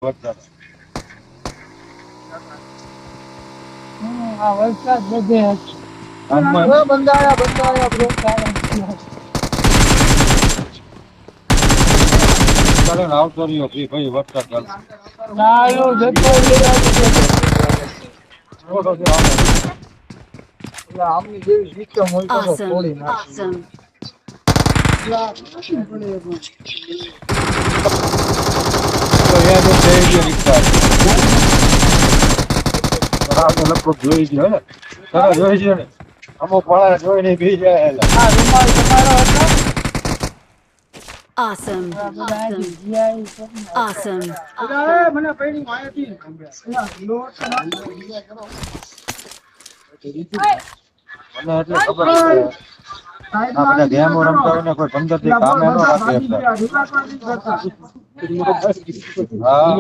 વરસાદ આ વરસાદ બધે આમાં બંધાયા બ્રો ચાલે ને આવતો રહ્યો ભાઈ વરસાદ ચાલે ચાલુ જતો થોડો જો આવે. આમની જેવી સિસ્ટમ હોય તો Awesome. તોડી નાખી. Awesome. તો યાદ જ થઈ ગયો રિક્ષા આપણે લગભગ જોઈ ગયો ને તરત જોઈ ગયો ને અમુક વાળા જોઈ નહીં બી જાય એટલે આ રૂમાલ તમારો હતો Awesome. આ બધા Awesome. અહીંથી જીઆઈ કરીને Awesome. અરે મને પૈણી માહિતી મને એટલે ખબર છે આ બધા ગેમો રમતા હોય ને કોઈ 15 થી કામે ન રાખે એટલે હા